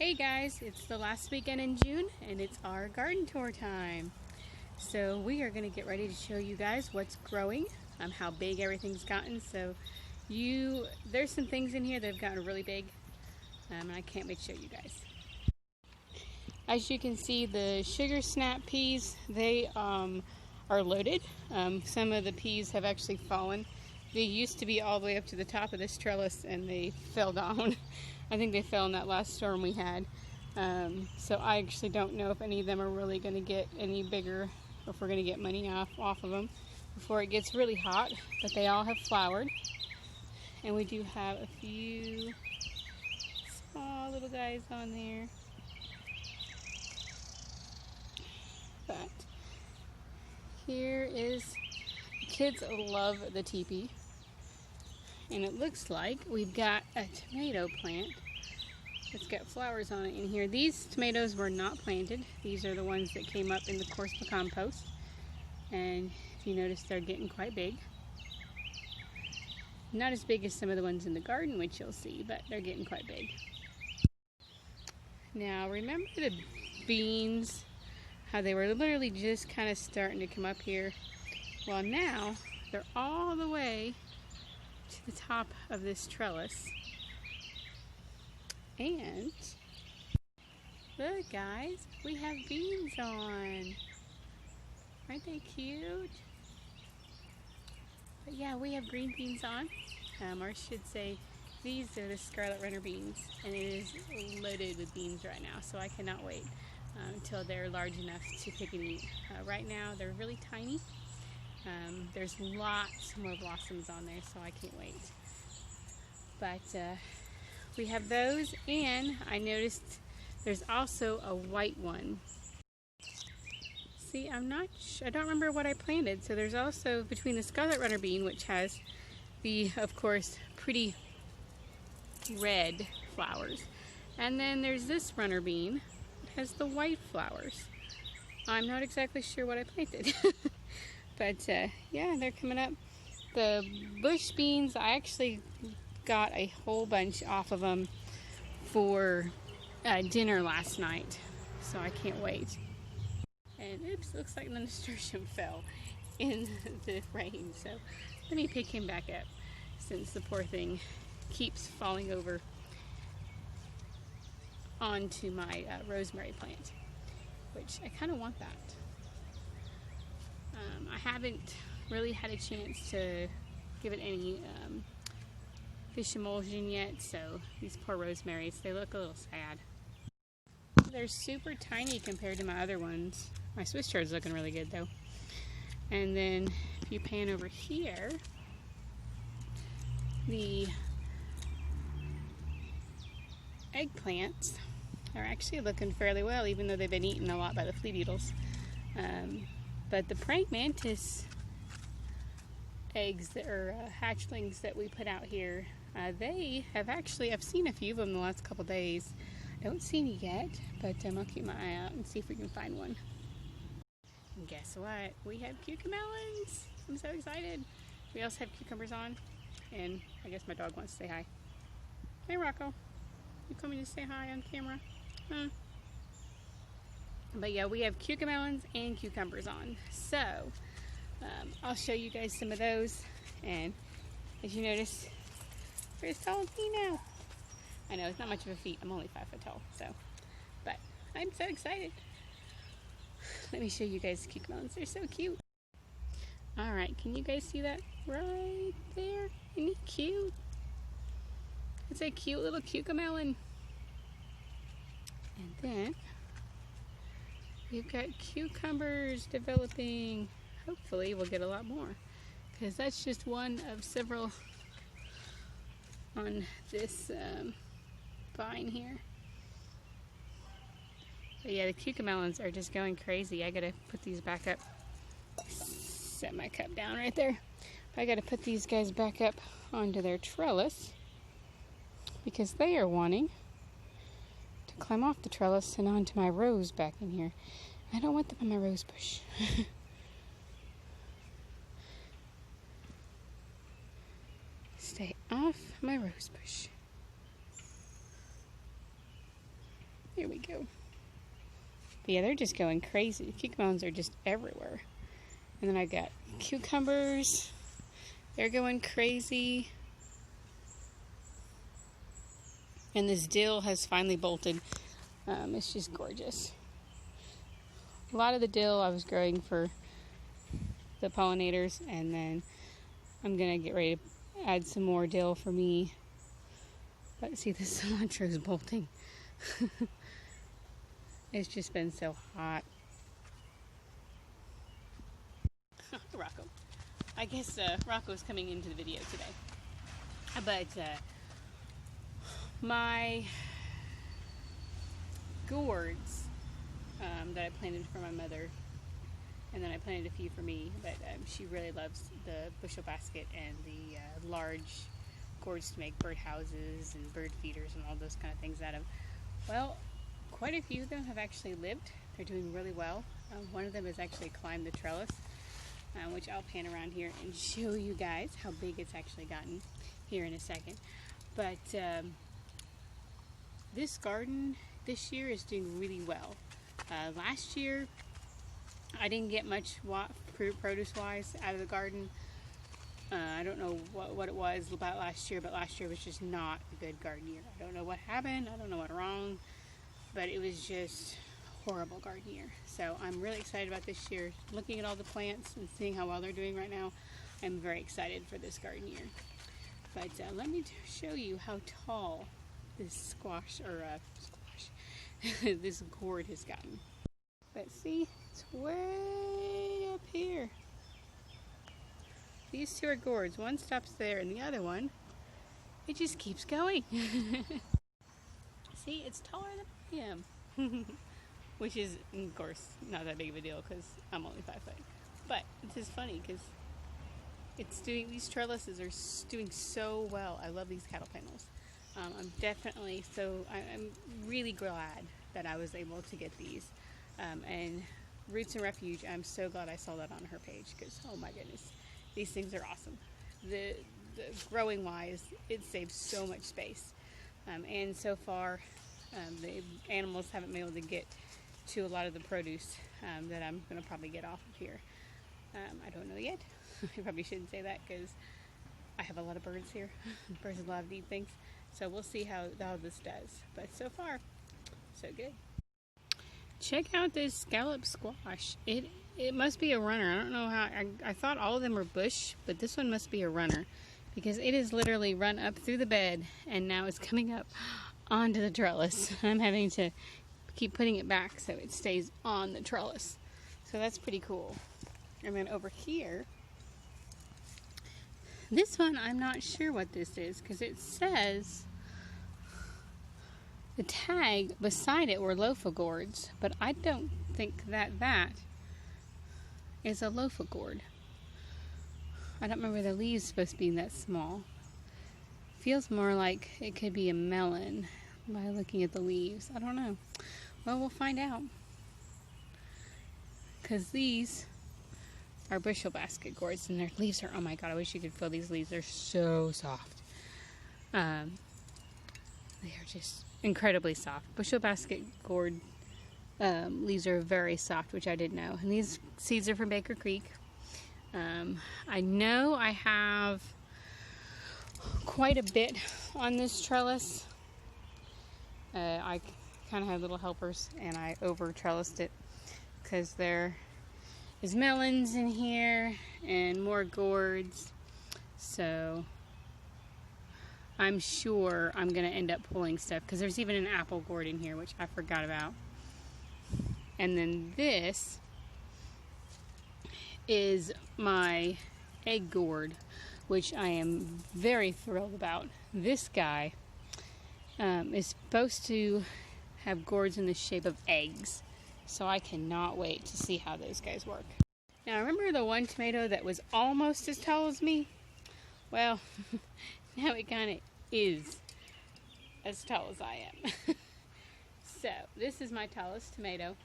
Hey guys, it's the last weekend in June and it's our garden tour time. So we are going to get ready to show you guys what's growing, how big everything's gotten. So there's some things in here that have gotten really big and I can't wait to show you guys. As you can see, the sugar snap peas, they are loaded. Some of the peas have actually fallen. They used to be all the way up to the top of this trellis and they fell down. I think they fell in that last storm we had. So I actually don't know if any of them are really going to get any bigger, or if we're going to get money off of them before it gets really hot. But they all have flowered. And we do have a few small little guys on there. But here is, kids love the teepee. And it looks like we've got a tomato plant that's got flowers on it in here. These tomatoes were not planted. These are the ones that came up in the course of compost. And if you notice, they're getting quite big. Not as big as some of the ones in the garden, which you'll see, but they're getting quite big. Now, remember the beans, how they were literally just kind of starting to come up here? Well, now they're all the way to the top of this trellis. And look guys, we have beans on. Aren't they cute? But yeah, we have green beans on. Or I should say, these are the Scarlet runner beans, and it is loaded with beans right now, so I cannot wait until they're large enough to pick and eat. Right now they're really tiny. There's lots more blossoms on there, so I can't wait. But we have those, and I noticed there's also a white one. See, I don't remember what I planted. So there's also, between the Scarlet runner bean, which has the, of course, pretty red flowers, and then there's this runner bean, it has the white flowers. I'm not exactly sure what I planted. But yeah, they're coming up. The bush beans, I actually got a whole bunch off of them for dinner last night, so I can't wait. And oops, looks like the nasturtium fell in the rain, so let me pick him back up since the poor thing keeps falling over onto my rosemary plant, which I kind of want that. I haven't really had a chance to give it any fish emulsion yet, so these poor rosemaries, they look a little sad. They're super tiny compared to my other ones. My Swiss chard's looking really good though. And then if you pan over here, the eggplants are actually looking fairly well, even though they've been eaten a lot by the flea beetles. But the praying mantis eggs that are hatchlings that we put out here, they have actually, I've seen a few of them in the last couple days. I don't see any yet, but I'll keep my eye out and see if we can find one. And guess what? We have Keuka Melons. I'm so excited. We also have cucumbers on, and I guess my dog wants to say hi. Hey Rocco, you coming to say hi on camera? Huh? But yeah, we have Keuka Melons and cucumbers on. So, I'll show you guys some of those. And as you notice, they're as tall as me now. I know, it's not much of a feat. I'm only 5 foot tall, so. But I'm so excited. Let me show you guys the Keuka Melons. They're so cute. Alright, can you guys see that right there? Isn't he cute? It's a cute little Keuka Melon. And then we've got cucumbers developing. Hopefully we'll get a lot more, because that's just one of several on this vine here. But yeah, the Keuka Melons are just going crazy. I gotta put these back up. Set my cup down right there. I gotta put these guys back up onto their trellis because they are wanting to climb off the trellis and onto my rose back in here. I don't want them on my rose bush. Stay off my rose bush. There we go. But yeah, they're just going crazy. The Keuka Melons are just everywhere. And then I got cucumbers. They're going crazy. And this dill has finally bolted. It's just gorgeous. A lot of the dill I was growing for the pollinators, and then I'm gonna get ready to add some more dill for me. But see, the cilantro is bolting. It's just been so hot. Rocco. I guess Rocco's coming into the video today. But my gourds that I planted for my mother, and then I planted a few for me, but she really loves the bushel basket and the large gourds to make bird houses and bird feeders and all those kind of things out of. Well, quite a few of them have actually lived. They're doing really well. One of them has actually climbed the trellis, which I'll pan around here and show you guys how big it's actually gotten here in a second. But this garden this year is doing really well. Last year I didn't get much produce wise out of the garden. I don't know what it was about last year, but last year was just not a good garden year. I don't know what happened, I don't know what wrong, but it was just horrible garden year. So I'm really excited about this year. Looking at all the plants and seeing how well they're doing right now, I'm very excited for this garden year. But let me show you how tall this squash, this gourd has gotten. But see, it's way up here. These two are gourds. One stops there and the other one, it just keeps going. See, it's taller than I am. Which is, of course, not that big of a deal because I'm only 5 foot. But it's just funny because these trellises are doing so well. I love these cattle panels. I'm really glad that I was able to get these. And Roots and Refuge, I'm so glad I saw that on her page because, oh my goodness, these things are awesome. The growing wise, it saves so much space. And so far, the animals haven't been able to get to a lot of the produce that I'm going to probably get off of here. I don't know yet. I probably shouldn't say that because I have a lot of birds here. Birds love to eat things. So we'll see how this does. But so far, so good. Check out this scalloped squash. It must be a runner. I don't know how. I thought all of them were bush, but this one must be a runner because it is literally run up through the bed and now it's coming up onto the trellis. I'm having to keep putting it back so it stays on the trellis. So that's pretty cool. And then over here, this one I'm not sure what this is because it says the tag beside it were loaf of gourds, but I don't think that is a loaf of gourd. I don't remember the leaves supposed to be that small. Feels more like it could be a melon by looking at the leaves. I don't know. Well, we'll find out. Because these are bushel basket gourds and their leaves are, oh my god, I wish you could feel these leaves. They're so soft. They are just incredibly soft. Bushel basket gourd leaves are very soft, which I didn't know. And these seeds are from Baker Creek. I know I have quite a bit on this trellis. I kind of have little helpers and I over trellised it because there is melons in here and more gourds. So I'm sure I'm going to end up pulling stuff because there's even an apple gourd in here, which I forgot about. And then this is my egg gourd, which I am very thrilled about. This guy is supposed to have gourds in the shape of eggs, so I cannot wait to see how those guys work. Now remember the one tomato that was almost as tall as me? Well, now it kind of is as tall as I am. So this is my tallest tomato.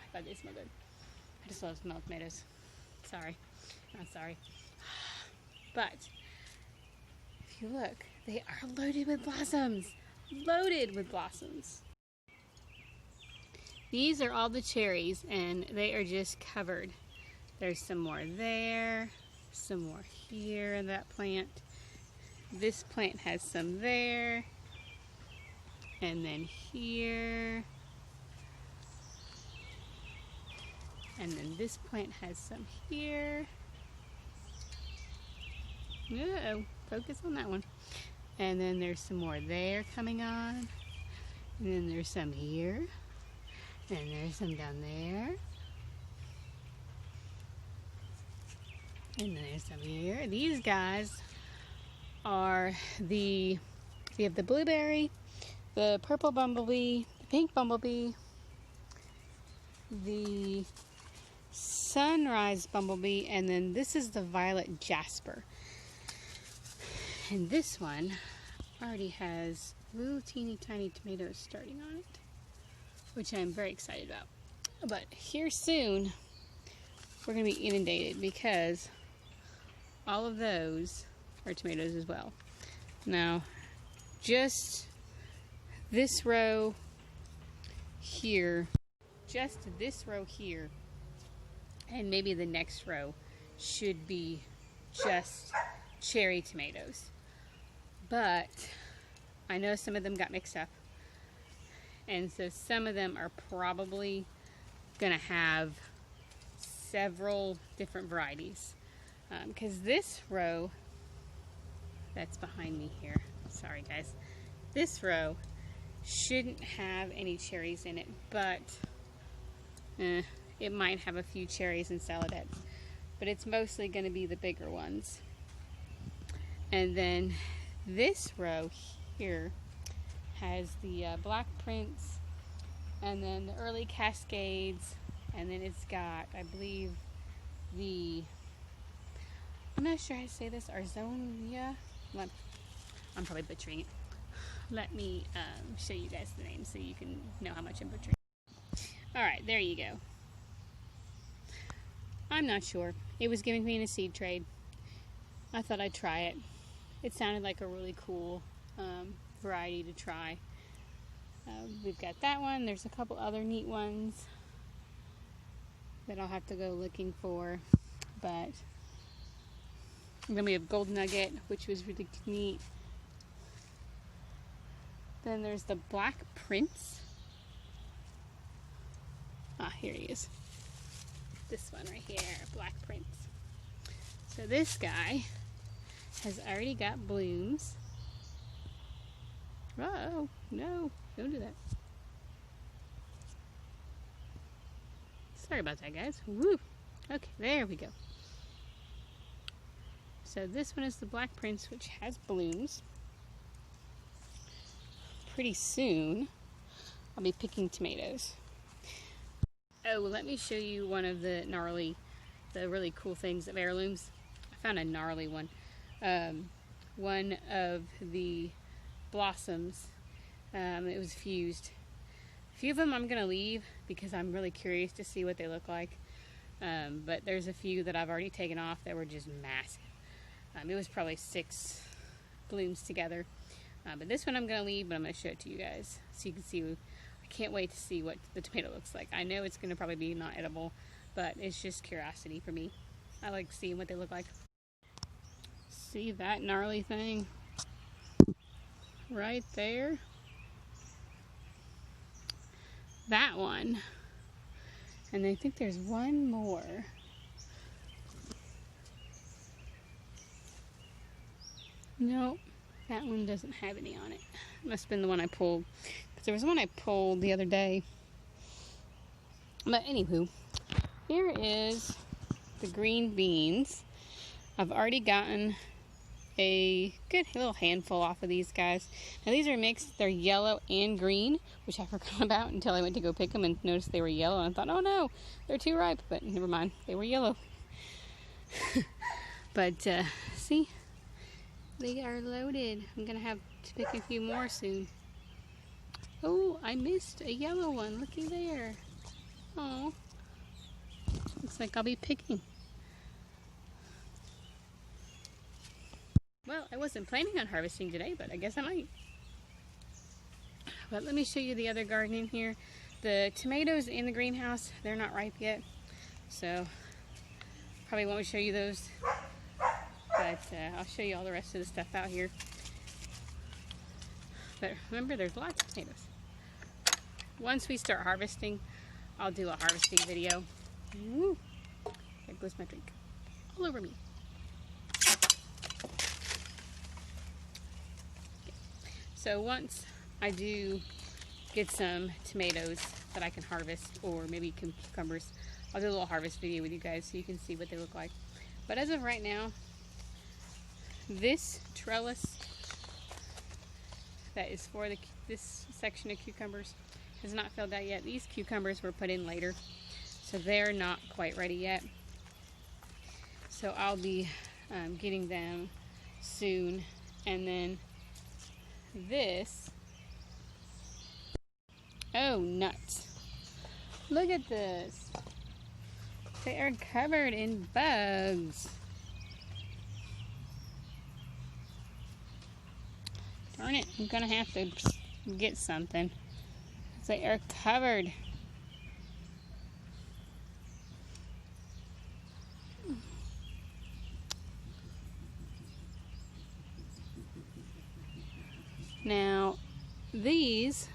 I thought they smell good. I just love smelling tomatoes. Sorry, not sorry. But if you look, they are loaded with blossoms. Loaded with blossoms. these are all the cherries, and they are just covered. There's some more there, some more here in that plant. This plant has some there, and then here. And then this plant has some here. Uh-oh, focus on that one. And then there's some more there coming on. And then there's some here. And there's some down there. And then there's some here. These guys are we have the blueberry, the purple bumblebee, the pink bumblebee, the sunrise bumblebee, and then this is the violet jasper. And this one already has little teeny tiny tomatoes starting on it, which I'm very excited about. But here soon, we're going to be inundated because all of those are tomatoes as well. Now, just this row here, and maybe the next row should be just cherry tomatoes. But I know some of them got mixed up, and so some of them are probably gonna have several different varieties, because this row that's behind me here, sorry guys, this row shouldn't have any cherries in it, but it might have a few cherries and saladettes, but it's mostly going to be the bigger ones. And then this row here has the Black Prince, and then the early Cascades, and then it's got, I believe, I'm not sure how to say this, Arzonia. I'm probably butchering it. Let me show you guys the name so you can know how much I'm butchering. Alright, there you go. I'm not sure. It was given to me in a seed trade. I thought I'd try it. It sounded like a really cool variety to try. We've got that one. There's a couple other neat ones that I'll have to go looking for. But then we have Gold Nugget, which was really neat. Then there's the Black Prince. Ah, here he is. This one right here, Black Prince. So this guy has already got blooms. Oh, no, don't do that. Sorry about that, guys. Woo! Okay, there we go. So this one is the Black Prince, which has blooms. Pretty soon, I'll be picking tomatoes. Oh, let me show you one of the really cool things of heirlooms. I found a gnarly one. One of the blossoms, it was fused. A few of them I'm going to leave because I'm really curious to see what they look like. But there's a few that I've already taken off that were just massive. It was probably 6 blooms together. But this one I'm going to leave, but I'm going to show it to you guys so you can see. I can't wait to see what the tomato looks like. I know it's going to probably be not edible, but it's just curiosity for me. I like seeing what they look like. See that gnarly thing right there? That one. And I think there's one more. Nope. That one doesn't have any on it. Must have been the one I pulled. Because there was one I pulled the other day. But anywho, here is the green beans. I've already gotten a good little handful off of these guys. Now these are mixed. They're yellow and green, which I forgot about until I went to go pick them and noticed they were yellow. And I thought, oh no, they're too ripe. But never mind, they were yellow. But see? They are loaded. I'm going to have to pick a few more soon. Oh, I missed a yellow one. Looky there. Oh, looks like I'll be picking. Well, I wasn't planning on harvesting today, but I guess I might. But let me show you the other garden in here. The tomatoes in the greenhouse, they're not ripe yet, so probably won't show you those, but I'll show you all the rest of the stuff out here. But remember, there's lots of tomatoes. Once we start harvesting, I'll do a harvesting video. Woo! There goes my drink all over me. Okay. So once I do get some tomatoes that I can harvest, or maybe cucumbers, I'll do a little harvest video with you guys so you can see what they look like. But as of right now, this trellis that is for this section of cucumbers has not filled out yet. These cucumbers were put in later, so they're not quite ready yet. So I'll be getting them soon. And then this, oh nuts, look at this. They are covered in bugs. Darn it, I'm gonna have to get something. They are covered. Now, these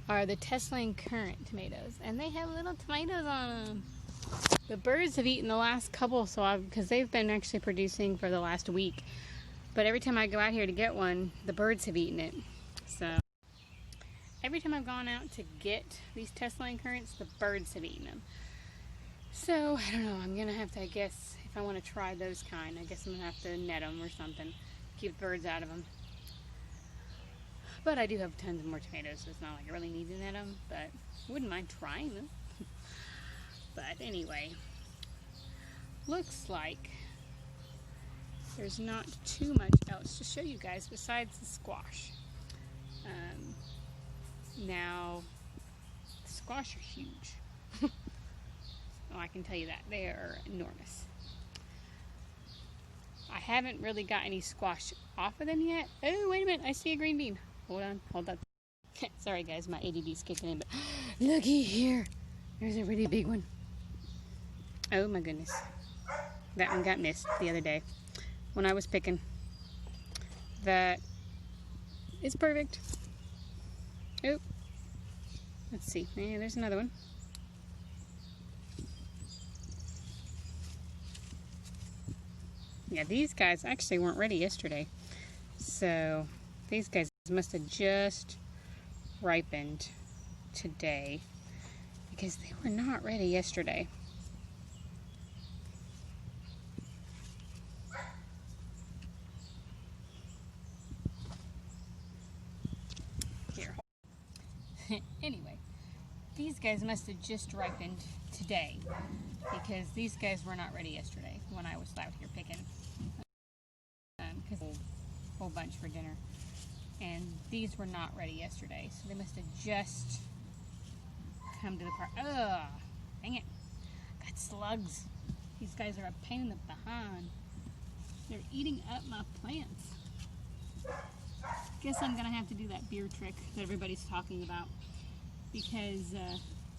are the Tesla Currant tomatoes, and they have little tomatoes on them. The birds have eaten the last couple, because they've been actually producing for the last week. But every time I go out here to get one, the birds have eaten it. So every time I've gone out to get these Tesla Currants, the birds have eaten them. So I don't know. I'm gonna have to, I guess, if I want to try those kind, I guess I'm gonna have to net them or something, keep the birds out of them. But I do have tons of more tomatoes, so it's not like I really need to net them, but wouldn't mind trying them. But anyway, looks like there's not too much else to show you guys besides the squash. Now, the squash are huge. Oh, I can tell you that. They are enormous. I haven't really got any squash off of them yet. Oh, wait a minute. I see a green bean. Hold on. Hold on. Sorry, guys. My ADD's kicking in, but looky here. There's a really big one. Oh, my goodness. That one got missed the other day when I was picking. That is perfect. Oh. Let's see. Yeah, there's another one. Yeah, these guys actually weren't ready yesterday. So these guys must have just ripened today because they were not ready yesterday. Here. Anyway, these guys must have just ripened today because these guys were not ready yesterday when I was out here picking. Because a whole bunch for dinner. And these were not ready yesterday, so they must have just come to the park. Ugh, dang it. Got slugs. These guys are a pain in the behind. They're eating up my plants. Guess I'm gonna have to do that beer trick that everybody's talking about because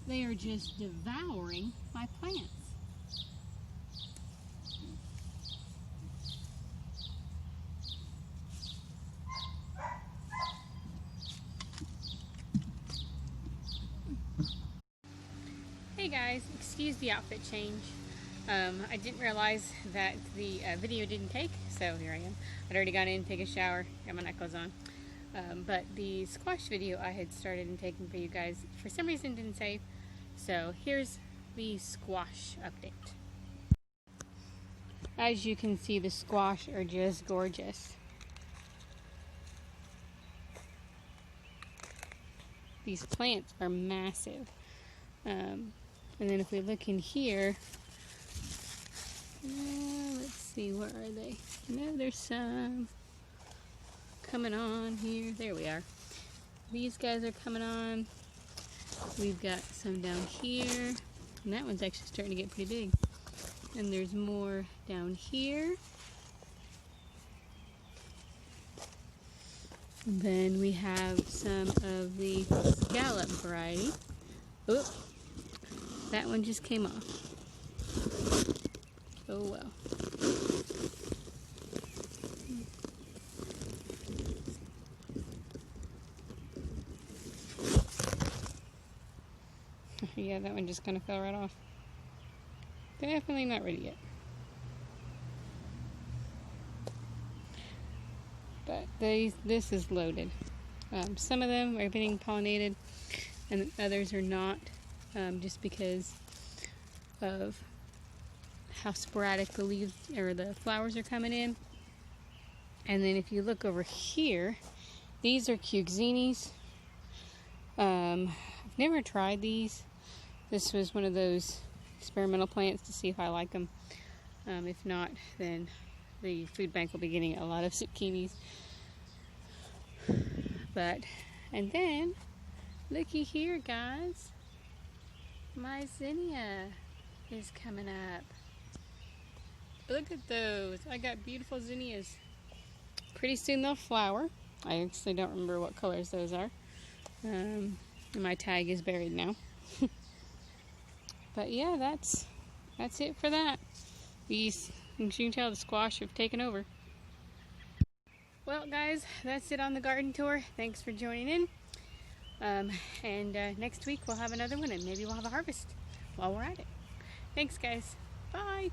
they are just devouring my plants. Hey guys, excuse the outfit change. I didn't realize that the video didn't take, so here I am. I'd already got in, take a shower, got my night clothes on. But the squash video I had started and taken for you guys, for some reason didn't save. So here's the squash update. As you can see, the squash are just gorgeous. These plants are massive. And then if we look in here, let's see, where are they? No, there's some coming on here. There we are. These guys are coming on. We've got some down here. And that one's actually starting to get pretty big. And there's more down here. And then we have some of the scallop variety. Oh, that one just came off. Oh well. Yeah, that one just kind of fell right off. Definitely not ready yet. But this is loaded. Some of them are getting pollinated and others are not, just because of how sporadic the leaves or the flowers are coming in. And then if you look over here, these are Keuka. I've never tried these. This was one of those experimental plants to see if I like them. If not, then the food bank will be getting a lot of zucchinis. And then, looky here, guys. My zinnia is coming up. Look at those. I got beautiful zinnias. Pretty soon they'll flower. I actually don't remember what colors those are. And my tag is buried now. But yeah, that's it for that. These, you can tell the squash have taken over. Well, guys, that's it on the garden tour. Thanks for joining in. And next week we'll have another one, and maybe we'll have a harvest while we're at it. Thanks, guys. Bye.